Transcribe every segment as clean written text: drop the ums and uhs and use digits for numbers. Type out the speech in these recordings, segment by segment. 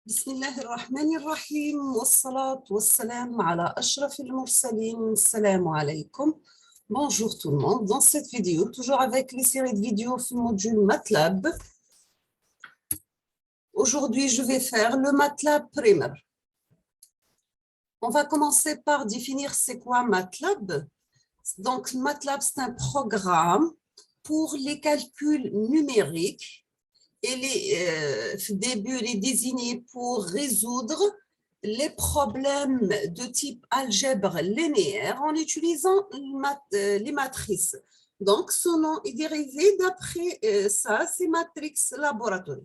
بسم الله الرحمن الرحيم والصلاة والسلام على أشرف المرسلين. السلام عليكم. Bonjour tout le monde. Dans cette vidéo, toujours avec les séries de vidéos du module MATLAB, aujourd'hui je vais faire le MATLAB Primer. On va commencer par définir c'est quoi MATLAB. Donc MATLAB c'est un programme pour les calculs numériques. Au début, il est désigné pour résoudre les problèmes de type algèbre linéaire en utilisant les matrices. Donc, son nom est dérivé d'après ça, c'est Matrix Laboratory.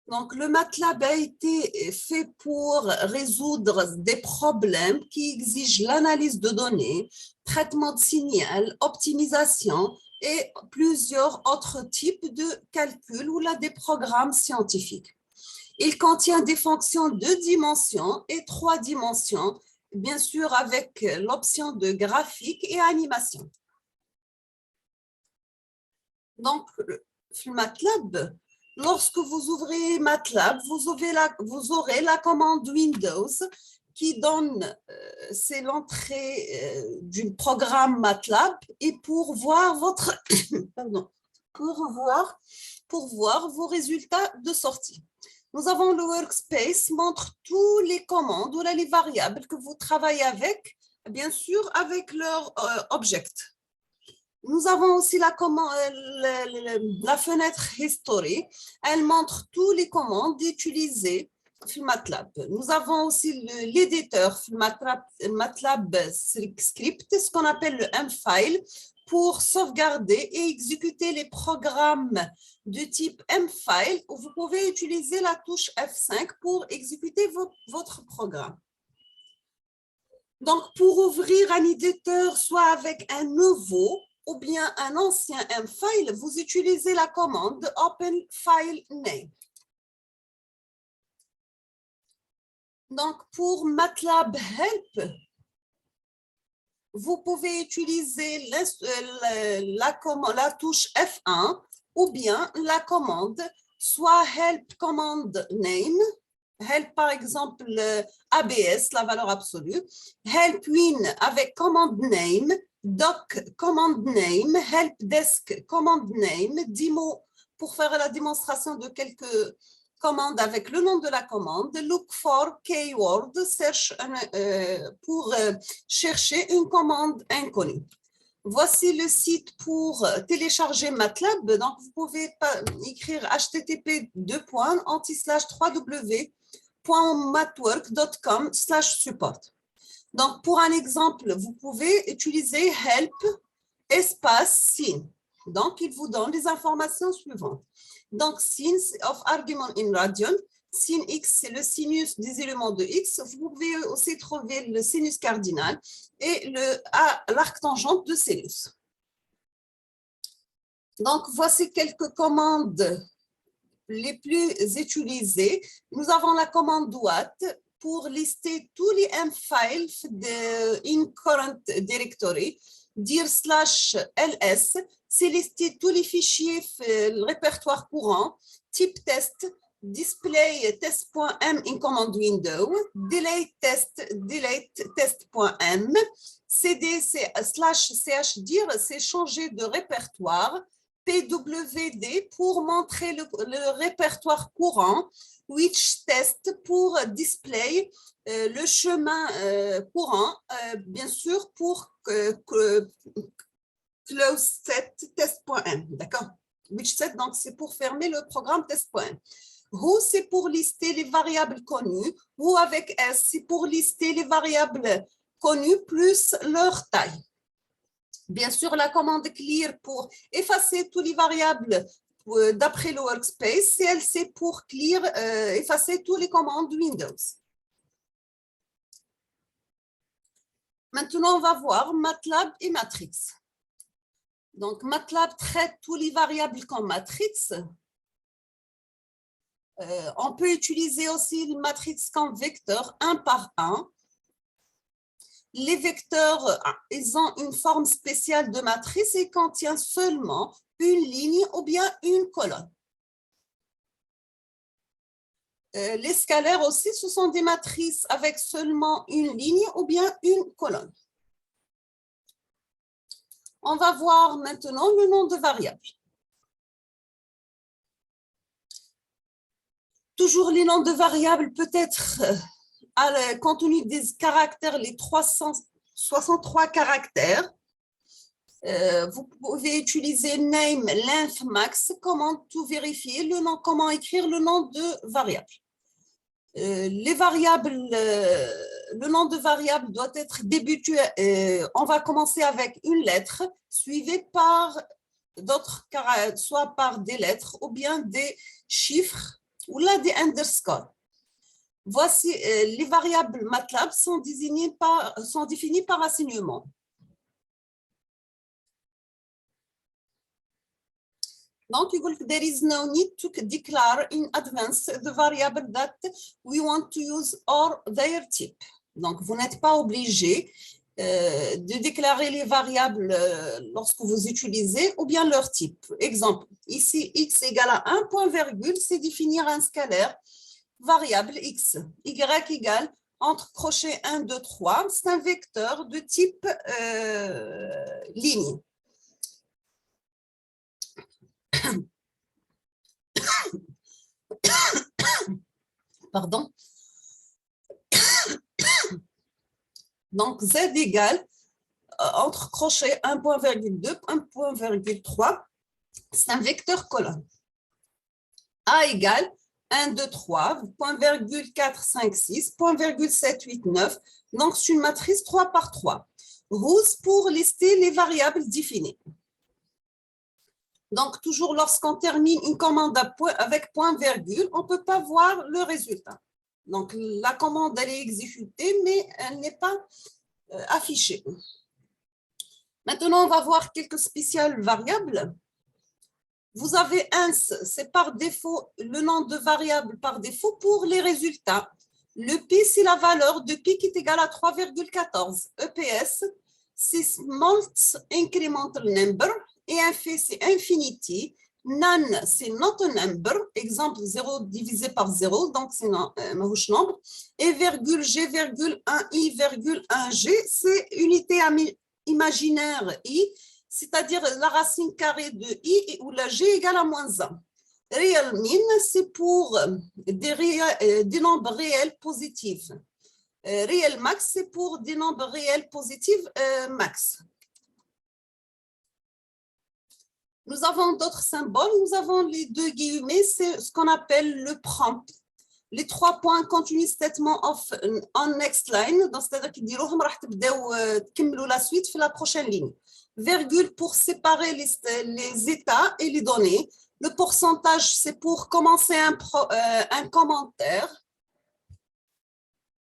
Donc, le MATLAB a été fait pour résoudre des problèmes qui exigent l'analyse de données, traitement de signal, optimisation et plusieurs autres types de calculs ou là des programmes scientifiques. Il contient des fonctions de 2 dimensions et 3 dimensions, bien sûr avec l'option de graphique et animation. Donc, le MATLAB, lorsque vous ouvrez MATLAB, vous aurez la commande Windows qui donne, c'est l'entrée du programme MATLAB et pour voir votre, pardon, pour voir vos résultats de sortie. Nous avons le workspace, montre tous les commandes ou les variables que vous travaillez avec, bien sûr avec leur object. Nous avons aussi la fenêtre History. Elle montre tous les commandes utilisées sur MATLAB. Nous avons aussi l'éditeur MATLAB Script, ce qu'on appelle le M-File, pour sauvegarder et exécuter les programmes de type M-File. Vous pouvez utiliser la touche F5 pour exécuter votre programme. Donc, pour ouvrir un éditeur, soit avec un nouveau ou bien un ancien M-File, vous utilisez la commande Open File Name. Donc, pour MATLAB Help, vous pouvez utiliser la touche F1 ou bien la commande, soit Help Command Name, Help par exemple ABS, la valeur absolue, Help Win avec Command Name, Doc Command Name, Help Desk Command Name, Demo pour faire la démonstration de quelques commandes avec le nom de la commande, Look for Keyword, pour chercher une commande inconnue. Voici le site pour télécharger MATLAB. Donc, vous pouvez écrire http://www.matwork.com/support. Donc, pour un exemple, vous pouvez utiliser help espace sin. Donc, il vous donne les informations suivantes. Donc, sin of argument in radian. Sin x, c'est le sinus des éléments de x. Vous pouvez aussi trouver le sinus cardinal et l'arctangente de sinus. Donc, voici quelques commandes les plus utilisées. Nous avons la commande WAT pour lister tous les M-files in current directory. Dire /ls, c'est lister tous les fichiers, le répertoire courant, type test, display test.m in command window, delete test.m, cd /ch dire c'est changer de répertoire, pwd pour montrer le répertoire courant, which test pour display le chemin courant, bien sûr pour close set test.m, d'accord? Which set, donc c'est pour fermer le programme test.m. Who, c'est pour lister les variables connues. Who avec S, c'est pour lister les variables connues plus leur taille. Bien sûr, la commande clear pour effacer toutes les variables d'après le workspace. CLC pour clear, effacer toutes les commandes Windows. Maintenant, on va voir MATLAB et matrix. Donc, MATLAB traite toutes les variables comme matrice. On peut utiliser aussi une matrice comme vecteur 1 par 1. Les vecteurs, ils ont une forme spéciale de matrice et contiennent seulement une ligne ou bien une colonne. Les scalaires aussi, ce sont des matrices avec seulement une ligne ou bien une colonne. On va voir maintenant le nom de variable. Toujours les noms de variables peut être compte tenu des caractères, les 363 caractères. Vous pouvez utiliser name, length, max. Comment tout vérifier le nom, comment écrire le nom de variable. Les variables, le nom de variable doit être débuté. On va commencer avec une lettre, suivie par d'autres caractères, soit par des lettres ou bien des chiffres ou là des underscores. Voici les variables MATLAB sont définies par assignement. Donc, there is no need to declare in advance the variable that we want to use or their type. Donc, vous n'êtes pas obligé de déclarer les variables lorsque vous utilisez ou bien leur type. Exemple, ici, x égale à 1, point virgule, c'est définir un scalaire variable x. Y égale entre crochets 1, 2, 3, c'est un vecteur de type ligne. Pardon. Donc, z égale entre crochets 1.2, 1.3, c'est un vecteur colonne. A égale 1, 2, 3, point virgule 4, 5, 6, point virgule 7, 8, 9. Donc, c'est une matrice 3 par 3. Whose pour lister les variables définies. Donc, toujours lorsqu'on termine une commande avec point virgule, on ne peut pas voir le résultat. Donc, la commande, elle est exécutée, mais elle n'est pas affichée. Maintenant, on va voir quelques spéciales variables. Vous avez ins, c'est par défaut le nom de variable par défaut pour les résultats. Le P, c'est la valeur de P qui est égale à 3,14. EPS, c'est Smallest Incremental Number. Et un fait, c'est infinity. None, c'est not a number. Exemple, 0 divisé par 0, donc c'est un nombre. Et virgule G, virgule 1 I, virgule 1 G, c'est unité imaginaire I, c'est-à-dire la racine carrée de I où la G égale à moins 1. Real mean, c'est pour des nombres réels positifs. Real max, c'est pour des nombres réels positifs max. Nous avons d'autres symboles. Nous avons les deux guillemets, c'est ce qu'on appelle le prompt. Les 3 points continue statement of on next line, c'est-à-dire qu'ils diront راح تبداو تكملوا la suite في la prochaine ligne. Virgule pour séparer les états et les données. Le pourcentage, c'est pour commencer un commentaire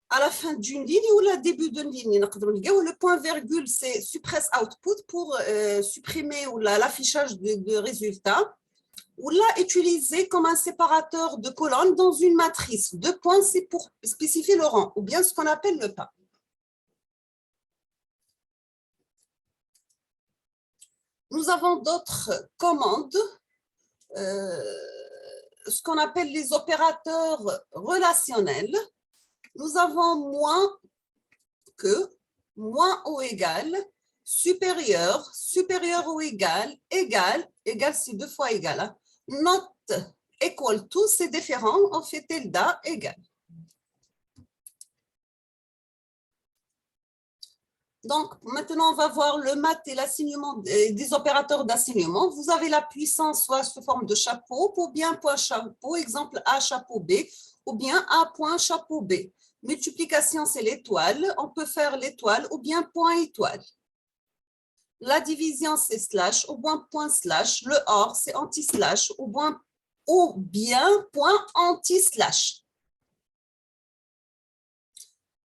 à la fin d'une ligne ou le début d'une ligne. Le point virgule, c'est suppress output pour supprimer l'affichage de résultats. Ou là, utilisé comme un séparateur de colonnes dans une matrice. 2 points, c'est pour spécifier le rang, ou bien ce qu'on appelle le pas. Nous avons d'autres commandes, ce qu'on appelle les opérateurs relationnels. Nous avons moins que, moins ou égal, supérieur, supérieur ou égal, égal, égal c'est 2 fois égal. Hein. Not equal to, c'est différent, on fait tilde égal. Donc, maintenant, on va voir le math et l'assignement des opérateurs d'assignement. Vous avez la puissance soit sous forme de chapeau, ou bien point chapeau, exemple A chapeau B, ou bien A point chapeau B. Multiplication, c'est l'étoile. On peut faire l'étoile ou bien point étoile. La division, c'est slash ou bien point slash. Le OR, c'est anti-slash ou bien point anti-slash.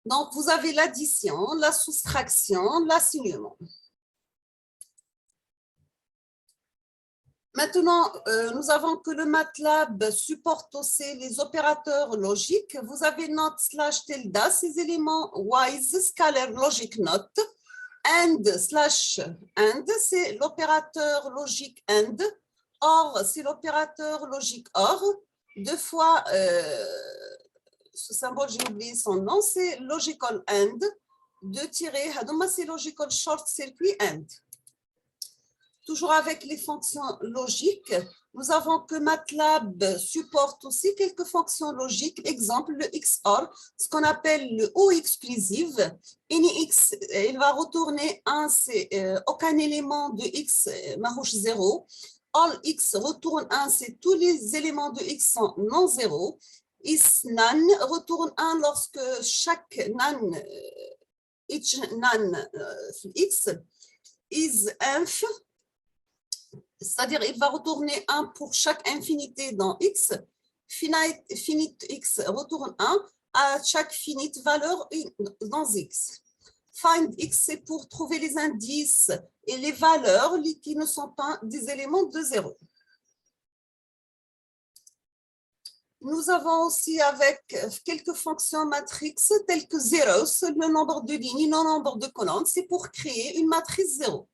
Donc, vous avez l'addition, la soustraction, l'assignement. Maintenant, nous avons que le MATLAB supporte aussi les opérateurs logiques. Vous avez not slash tilde, ces éléments wise, scalaire, logic not. And slash and, c'est l'opérateur logique and. Or, c'est l'opérateur logique or. Deux fois, ce symbole, j'ai oublié son nom, c'est logical and. Deux tirés, c'est logical short circuit and. Toujours avec les fonctions logiques, nous avons que MATLAB supporte aussi quelques fonctions logiques. Exemple, le XOR, ce qu'on appelle le OR exclusive. X, il va retourner 1, c'est aucun élément de X, marouche 0. All X retourne 1, c'est tous les éléments de X sont non 0. Is none retourne 1 lorsque chaque none, each none X is inf. C'est-à-dire il va retourner 1 pour chaque infinité dans X, finite X retourne 1 à chaque finite valeur dans X. Find X, c'est pour trouver les indices et les valeurs qui ne sont pas des éléments de 0. Nous avons aussi avec quelques fonctions matrices telles que 0, le nombre de lignes, le nombre de colonnes, c'est pour créer une matrice 0.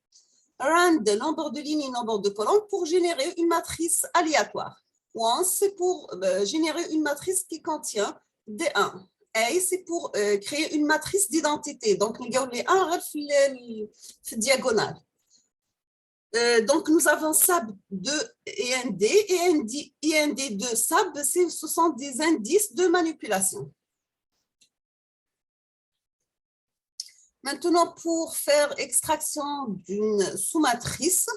Rand, nombre de lignes et nombre de colonnes pour générer une matrice aléatoire. Once, c'est pour générer une matrice qui contient des 1. A, c'est pour créer une matrice d'identité. Donc, nous avons les 1 diagonale. Donc, nous avons SAB2 et ND, et IND2 SAB, ce sont des indices de manipulation. Maintenant, pour faire extraction d'une sous-matrice,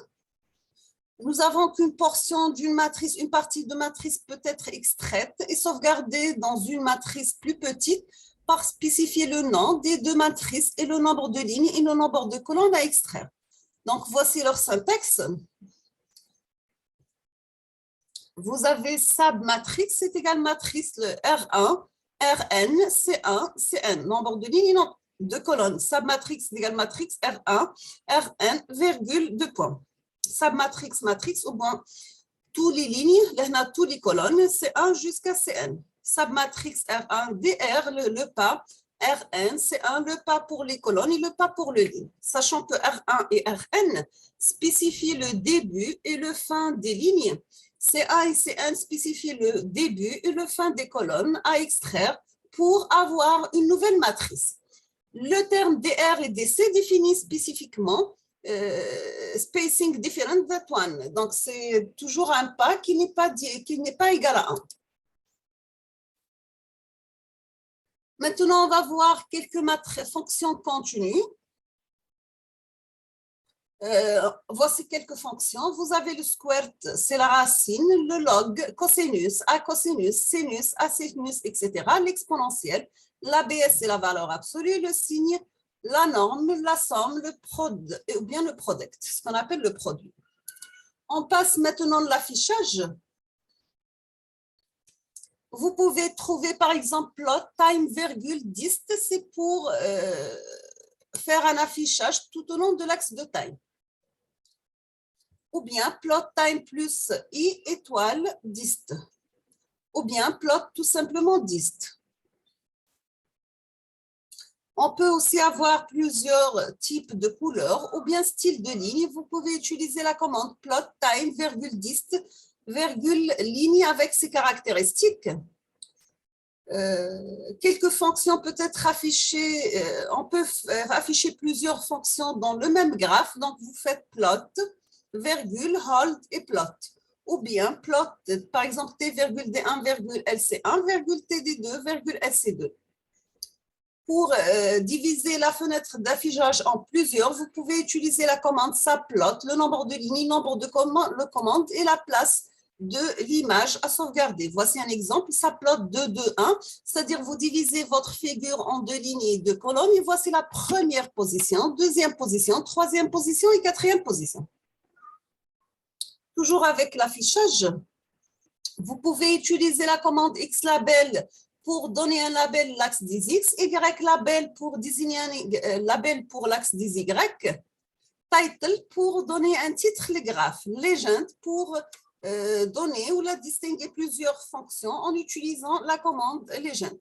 nous avons qu'une portion d'une matrice, une partie de matrice peut être extraite et sauvegardée dans une matrice plus petite par spécifier le nom des deux matrices et le nombre de lignes et le nombre de colonnes à extraire. Donc, voici leur syntaxe. Vous avez SAB matrix, c'est égal matrice le R1, Rn, C1, Cn, nombre de lignes et nombre de colonnes. SAB matrix égale matrix R1, Rn, virgule, 2 points. SAB matrix, matrix, au moins, toutes les lignes, toutes les colonnes, C1 jusqu'à Cn. SAB matrix R1, DR, le pas, Rn, C1, le pas pour les colonnes et le pas pour le ligne. Sachant que R1 et Rn spécifient le début et le fin des lignes, CA et CN spécifient le début et le fin des colonnes à extraire pour avoir une nouvelle matrice. Le terme DR et DC définit spécifiquement spacing different that one. Donc, c'est toujours un pas qui n'est pas égal à 1. Maintenant, on va voir quelques fonctions continues. Voici quelques fonctions. Vous avez le square, c'est la racine, le log, cosinus, acosinus, sinus, asinus, etc. L'exponentielle, l'ABS, c'est la valeur absolue, le signe, la norme, la somme, le prod, ou bien le product, ce qu'on appelle le produit. On passe maintenant à l'affichage. Vous pouvez trouver par exemple plot, time, virgule, dist, c'est pour faire un affichage tout au long de l'axe de time. Ou bien plot time plus i étoile dist. Ou bien plot tout simplement dist. On peut aussi avoir plusieurs types de couleurs ou bien style de ligne. Vous pouvez utiliser la commande plot time virgule dist virgule ligne avec ses caractéristiques. Quelques fonctions peuvent être affichées. On peut afficher plusieurs fonctions dans le même graphe. Donc, vous faites plot, virgule, hold et plot. Ou bien plot, par exemple, t virgule d1 virgule lc1 virgule td2 virgule lc2. Pour diviser la fenêtre d'affichage en plusieurs, vous pouvez utiliser la commande saplot, le nombre de lignes, le nombre de commandes et la place de l'image à sauvegarder. Voici un exemple, saplot 2, 2, 1, c'est-à-dire vous divisez votre figure en 2 lignes et 2 colonnes et voici la première position, deuxième position, troisième position et quatrième position. Toujours avec l'affichage, vous pouvez utiliser la commande xlabel pour donner un label l'axe des X, Y-label pour désigner un label pour l'axe des Y, title pour donner un titre, les graphes, legend pour donner ou la distinguer plusieurs fonctions en utilisant la commande legend.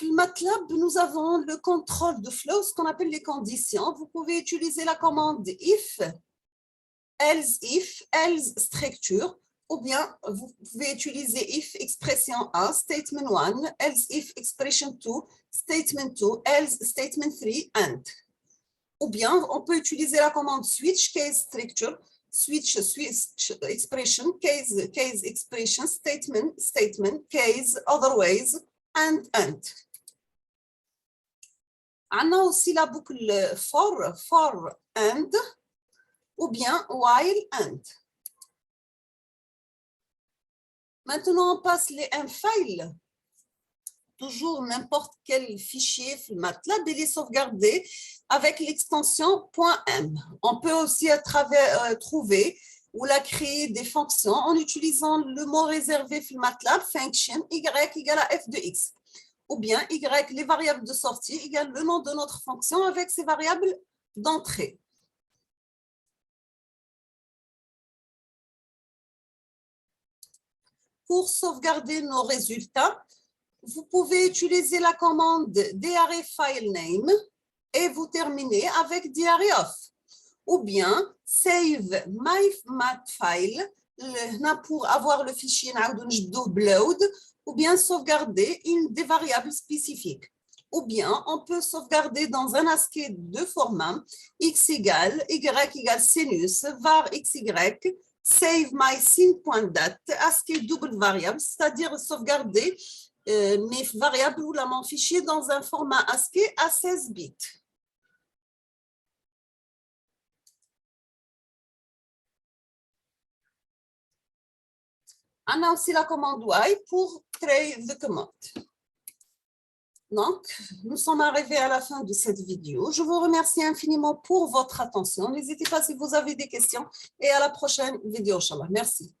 Dans MATLAB, nous avons le contrôle de flow, ce qu'on appelle les conditions. Vous pouvez utiliser la commande if, else structure ou bien vous pouvez utiliser if expression 1, statement 1, else if expression 2, statement 2, else statement 3, and. Ou bien on peut utiliser la commande switch case structure, switch expression, case expression, statement, case, otherwise, and. On a aussi la boucle for, and, ou bien while, and. Maintenant, on passe les M-files. Toujours n'importe quel fichier MATLAB, il est sauvegardé avec l'extension .m. On peut aussi trouver ou la créer des fonctions en utilisant le mot réservé MATLAB, function y égale à f de x. Ou bien y, les variables de sortie, égale le nom de notre fonction avec ses variables d'entrée. Pour sauvegarder nos résultats, vous pouvez utiliser la commande DREFileName et vous terminez avec DREOF. Ou bien save my matfile pour avoir le fichier upload, ou bien sauvegarder une des variables spécifiques. Ou bien on peut sauvegarder dans un ASCII de format x égale y égale sinus var xy save my scene.dat ASCII double variable, c'est-à-dire sauvegarder mes variables ou mon fichier dans un format ASCII à 16 bits. On a aussi la commande Y pour créer the command. Donc, nous sommes arrivés à la fin de cette vidéo. Je vous remercie infiniment pour votre attention. N'hésitez pas si vous avez des questions et à la prochaine vidéo, Inch'Allah. Merci.